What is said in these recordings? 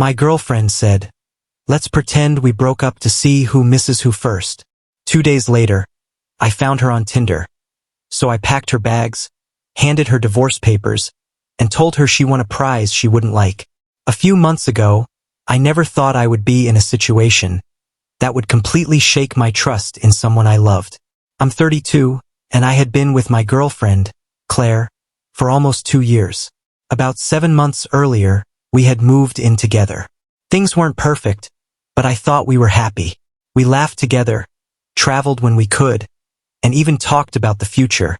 My girlfriend said, "Let's pretend we broke up to see who misses who first." 2 days later, I found her on Tinder. So I packed her bags, handed her divorce papers, and told her she won a prize she wouldn't like. A few months ago, I never thought I would be in a situation that would completely shake my trust in someone I loved. I'm 32, and I had been with my girlfriend, Claire, for almost 2 years. About 7 months earlier, we had moved in together. Things weren't perfect, but I thought we were happy. We laughed together, traveled when we could, and even talked about the future,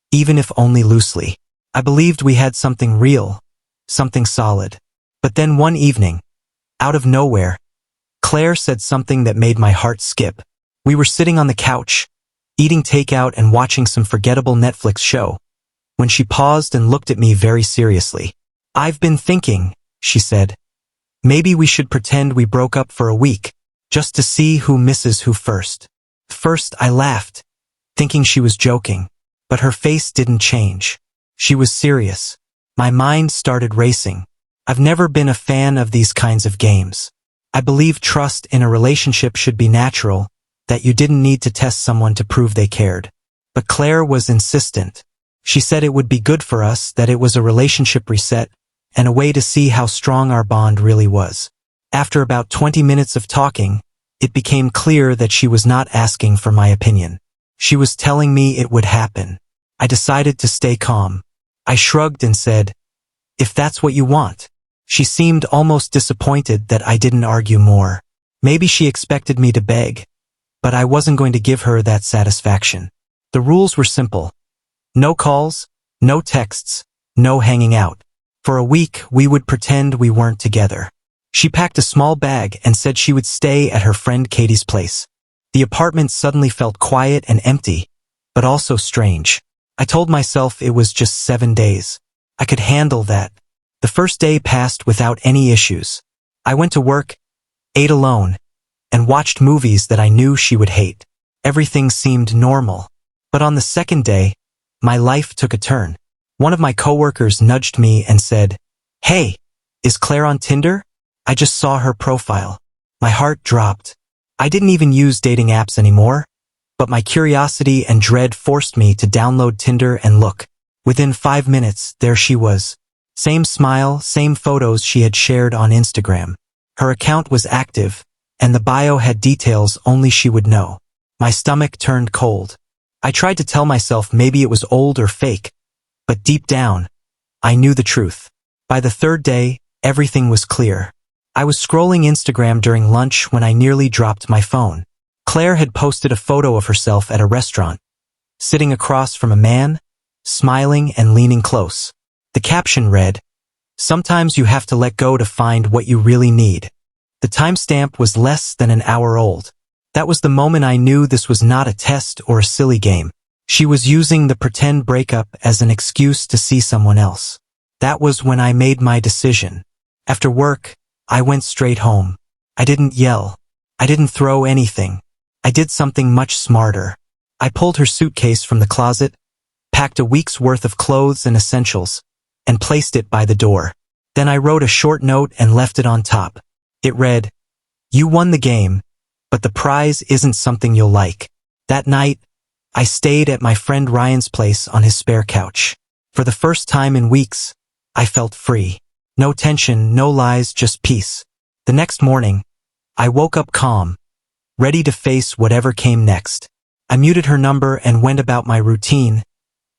even if only loosely. I believed we had something real, something solid. But then one evening, out of nowhere, Claire said something that made my heart skip. We were sitting on the couch, eating takeout and watching some forgettable Netflix show, when she paused and looked at me very seriously. "I've been thinking," she said, "maybe we should pretend we broke up for a week, just to see who misses who first." First, I laughed, thinking she was joking, but her face didn't change. She was serious. My mind started racing. I've never been a fan of these kinds of games. I believe trust in a relationship should be natural, that you didn't need to test someone to prove they cared. But Claire was insistent. She said it would be good for us, that it was a relationship reset, and a way to see how strong our bond really was. After about 20 minutes of talking, it became clear that she was not asking for my opinion. She was telling me it would happen. I decided to stay calm. I shrugged and said, "If that's what you want." She seemed almost disappointed that I didn't argue more. Maybe she expected me to beg, but I wasn't going to give her that satisfaction. The rules were simple. No calls, no texts, no hanging out. For a week, we would pretend we weren't together. She packed a small bag and said she would stay at her friend Katie's place. The apartment suddenly felt quiet and empty, but also strange. I told myself it was just 7 days. I could handle that. The first day passed without any issues. I went to work, ate alone, and watched movies that I knew she would hate. Everything seemed normal. But on the second day, my life took a turn. One of my coworkers nudged me and said, "Hey, is Claire on Tinder? I just saw her profile." My heart dropped. I didn't even use dating apps anymore, but my curiosity and dread forced me to download Tinder and look. Within 5 minutes, there she was. Same smile, same photos she had shared on Instagram. Her account was active, and the bio had details only she would know. My stomach turned cold. I tried to tell myself maybe it was old or fake, but deep down, I knew the truth. By the third day, everything was clear. I was scrolling Instagram during lunch when I nearly dropped my phone. Claire had posted a photo of herself at a restaurant, sitting across from a man, smiling and leaning close. The caption read, "Sometimes you have to let go to find what you really need." The timestamp was less than an hour old. That was the moment I knew this was not a test or a silly game. She was using the pretend breakup as an excuse to see someone else. That was when I made my decision. After work, I went straight home. I didn't yell. I didn't throw anything. I did something much smarter. I pulled her suitcase from the closet, packed a week's worth of clothes and essentials, and placed it by the door. Then I wrote a short note and left it on top. It read, "You won the game, but the prize isn't something you'll like." That night, I stayed at my friend Ryan's place on his spare couch. For the first time in weeks, I felt free. No tension, no lies, just peace. The next morning, I woke up calm, ready to face whatever came next. I muted her number and went about my routine,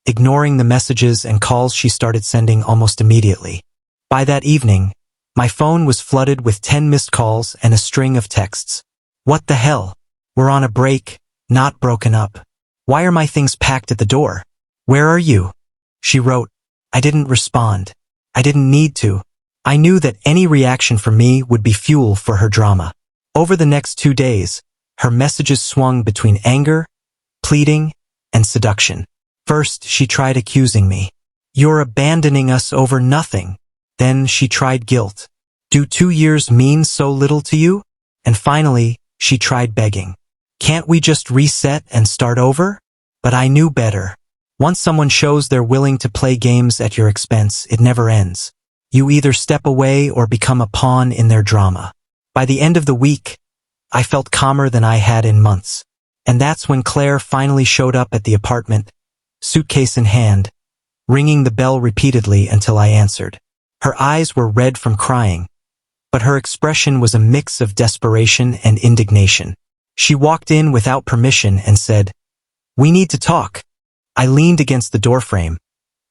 ignoring the messages and calls she started sending almost immediately. By that evening, my phone was flooded with 10 missed calls and a string of texts. "What the hell? We're on a break, not broken up. Why are my things packed at the door? Where are you?" She wrote. I didn't respond. I didn't need to. I knew that any reaction from me would be fuel for her drama. Over the next 2 days, her messages swung between anger, pleading, and seduction. First, she tried accusing me. "You're abandoning us over nothing." Then she tried guilt. "Do 2 years mean so little to you?" And finally, she tried begging. "Can't we just reset and start over?" But I knew better. Once someone shows they're willing to play games at your expense, it never ends. You either step away or become a pawn in their drama. By the end of the week, I felt calmer than I had in months. And that's when Claire finally showed up at the apartment, suitcase in hand, ringing the bell repeatedly until I answered. Her eyes were red from crying, but her expression was a mix of desperation and indignation. She walked in without permission and said, "We need to talk." I leaned against the doorframe,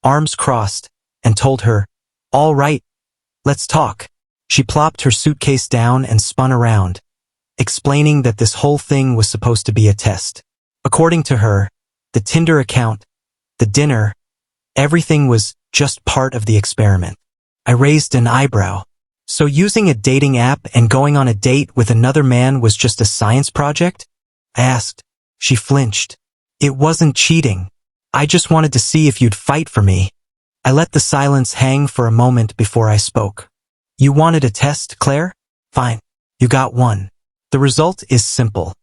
arms crossed, and told her, "All right, let's talk." She plopped her suitcase down and spun around, explaining that this whole thing was supposed to be a test. According to her, the Tinder account, the dinner, everything was just part of the experiment. I raised an eyebrow. So using a dating app and going on a date with another man was just a science project? I asked. She flinched. It wasn't cheating. I just wanted to see if you'd fight for me. I let the silence hang for a moment before I spoke. You wanted a test, Claire? Fine. You got one. The result is simple.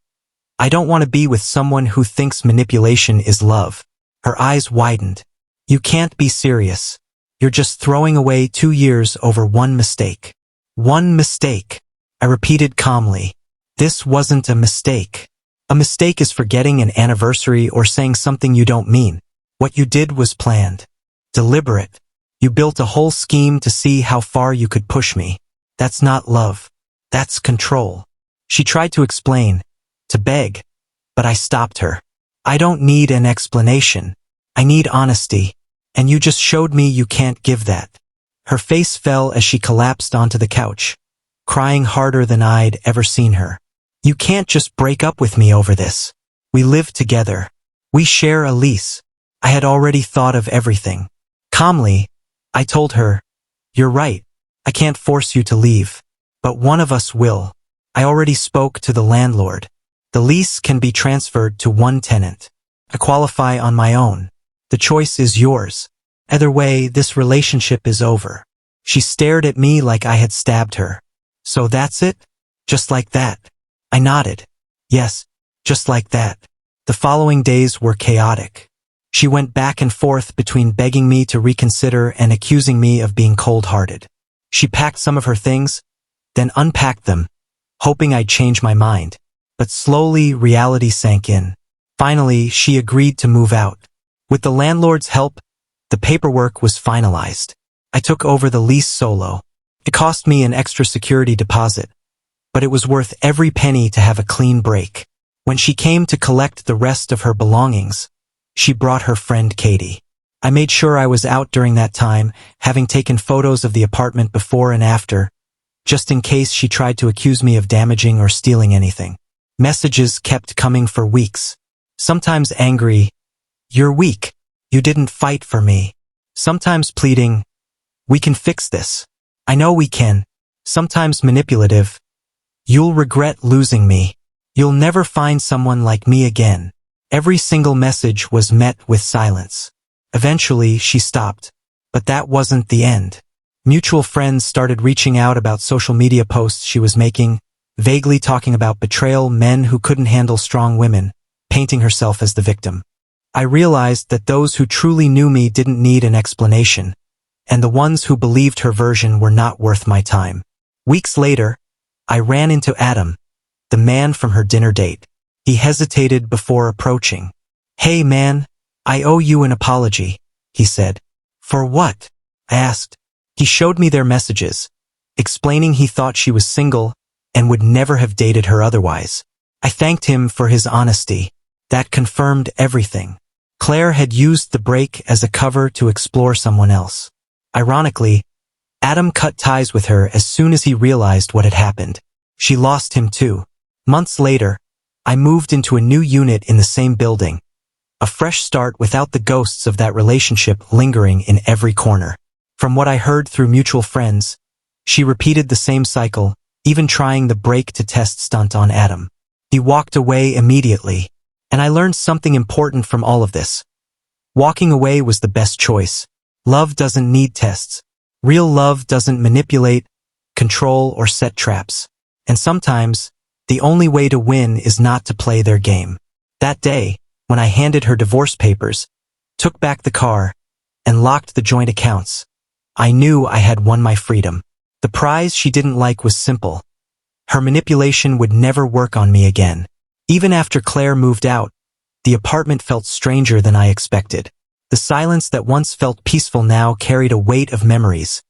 I don't want to be with someone who thinks manipulation is love. Her eyes widened. You can't be serious. You're just throwing away 2 years over one mistake. One mistake, I repeated calmly. This wasn't a mistake. A mistake is forgetting an anniversary or saying something you don't mean. What you did was planned. Deliberate. You built a whole scheme to see how far you could push me. That's not love. That's control. She tried to explain, to beg, but I stopped her. I don't need an explanation. I need honesty. And you just showed me you can't give that. Her face fell as she collapsed onto the couch, crying harder than I'd ever seen her. You can't just break up with me over this. We live together. We share a lease. I had already thought of everything. Calmly, I told her, "You're right. I can't force you to leave. But one of us will. I already spoke to the landlord. The lease can be transferred to one tenant. I qualify on my own. The choice is yours. Either way, this relationship is over." She stared at me like I had stabbed her. "So that's it? Just like that?" I nodded. "Yes, just like that." The following days were chaotic. She went back and forth between begging me to reconsider and accusing me of being cold-hearted. She packed some of her things, then unpacked them, hoping I'd change my mind. But slowly, reality sank in. Finally, she agreed to move out. With the landlord's help, the paperwork was finalized. I took over the lease solo. It cost me an extra security deposit, but it was worth every penny to have a clean break. When she came to collect the rest of her belongings, she brought her friend Katie. I made sure I was out during that time, having taken photos of the apartment before and after, just in case she tried to accuse me of damaging or stealing anything. Messages kept coming for weeks. Sometimes angry, "You're weak. You didn't fight for me." Sometimes pleading, "We can fix this. I know we can." Sometimes manipulative, "You'll regret losing me. You'll never find someone like me again." Every single message was met with silence. Eventually, she stopped. But that wasn't the end. Mutual friends started reaching out about social media posts she was making, vaguely talking about betrayal, men who couldn't handle strong women, painting herself as the victim. I realized that those who truly knew me didn't need an explanation, and the ones who believed her version were not worth my time. Weeks later, I ran into Adam, the man from her dinner date. He hesitated before approaching. "Hey man, I owe you an apology," he said. "For what?" I asked. He showed me their messages, explaining he thought she was single and would never have dated her otherwise. I thanked him for his honesty. That confirmed everything. Claire had used the break as a cover to explore someone else. Ironically, Adam cut ties with her as soon as he realized what had happened. She lost him too. Months later, I moved into a new unit in the same building. A fresh start without the ghosts of that relationship lingering in every corner. From what I heard through mutual friends, she repeated the same cycle, even trying the break to test stunt on Adam. He walked away immediately, and I learned something important from all of this. Walking away was the best choice. Love doesn't need tests. Real love doesn't manipulate, control, or set traps. And sometimes, the only way to win is not to play their game. That day, when I handed her divorce papers, took back the car, and locked the joint accounts, I knew I had won my freedom. The prize she didn't like was simple. Her manipulation would never work on me again. Even after Claire moved out, the apartment felt stranger than I expected. The silence that once felt peaceful now carried a weight of memories,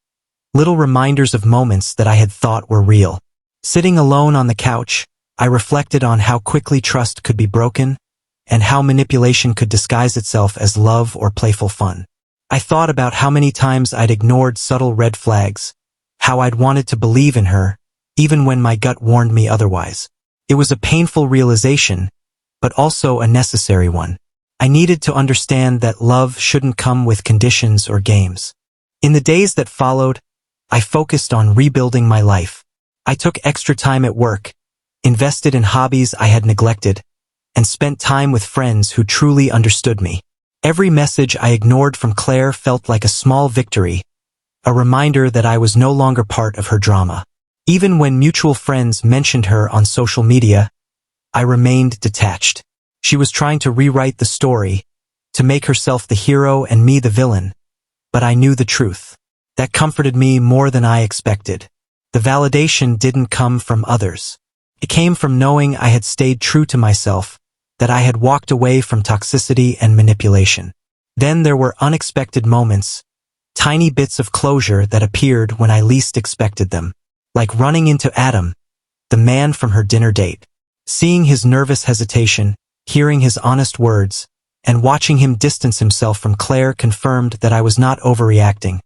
little reminders of moments that I had thought were real. Sitting alone on the couch, I reflected on how quickly trust could be broken, and how manipulation could disguise itself as love or playful fun. I thought about how many times I'd ignored subtle red flags, how I'd wanted to believe in her, even when my gut warned me otherwise. It was a painful realization, but also a necessary one. I needed to understand that love shouldn't come with conditions or games. In the days that followed, I focused on rebuilding my life. I took extra time at work, invested in hobbies I had neglected, and spent time with friends who truly understood me. Every message I ignored from Claire felt like a small victory, a reminder that I was no longer part of her drama. Even when mutual friends mentioned her on social media, I remained detached. She was trying to rewrite the story, to make herself the hero and me the villain. But I knew the truth. That comforted me more than I expected. The validation didn't come from others. It came from knowing I had stayed true to myself, that I had walked away from toxicity and manipulation. Then there were unexpected moments, tiny bits of closure that appeared when I least expected them. Like running into Adam, the man from her dinner date. Seeing his nervous hesitation, hearing his honest words, and watching him distance himself from Claire confirmed that I was not overreacting,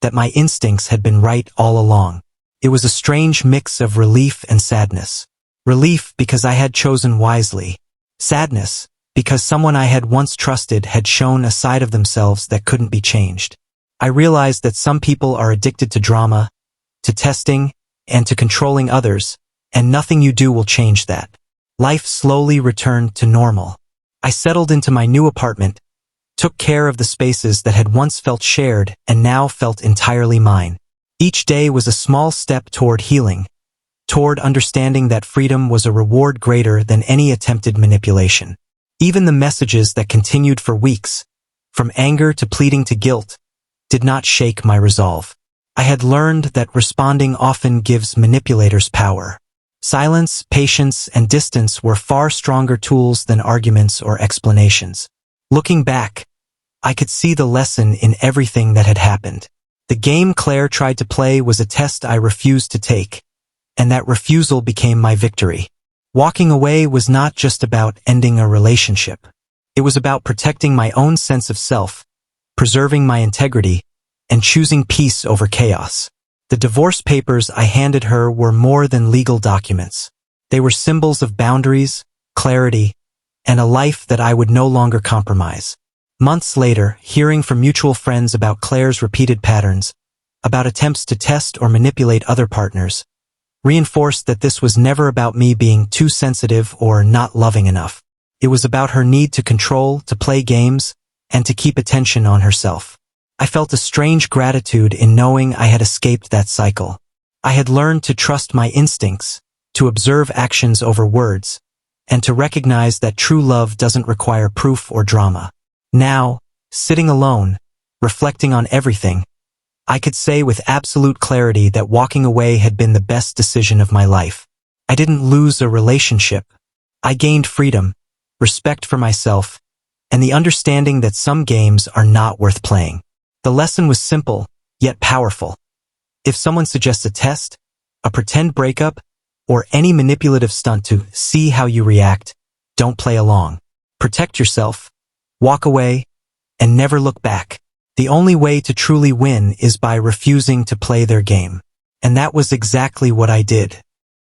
that my instincts had been right all along. It was a strange mix of relief and sadness. Relief because I had chosen wisely. Sadness because someone I had once trusted had shown a side of themselves that couldn't be changed. I realized that some people are addicted to drama, to testing, and to controlling others, and nothing you do will change that. Life slowly returned to normal. I settled into my new apartment, took care of the spaces that had once felt shared and now felt entirely mine. Each day was a small step toward healing, toward understanding that freedom was a reward greater than any attempted manipulation. Even the messages that continued for weeks, from anger to pleading to guilt, did not shake my resolve. I had learned that responding often gives manipulators power. Silence, patience, and distance were far stronger tools than arguments or explanations. Looking back, I could see the lesson in everything that had happened. The game Claire tried to play was a test I refused to take, and that refusal became my victory. Walking away was not just about ending a relationship. It was about protecting my own sense of self, preserving my integrity, and choosing peace over chaos. The divorce papers I handed her were more than legal documents. They were symbols of boundaries, clarity, and a life that I would no longer compromise. Months later, hearing from mutual friends about Claire's repeated patterns, about attempts to test or manipulate other partners, reinforced that this was never about me being too sensitive or not loving enough. It was about her need to control, to play games, and to keep attention on herself. I felt a strange gratitude in knowing I had escaped that cycle. I had learned to trust my instincts, to observe actions over words, and to recognize that true love doesn't require proof or drama. Now, sitting alone, reflecting on everything, I could say with absolute clarity that walking away had been the best decision of my life. I didn't lose a relationship. I gained freedom, respect for myself, and the understanding that some games are not worth playing. The lesson was simple, yet powerful. If someone suggests a test, a pretend breakup, or any manipulative stunt to see how you react, don't play along. Protect yourself, walk away, and never look back. The only way to truly win is by refusing to play their game. And that was exactly what I did.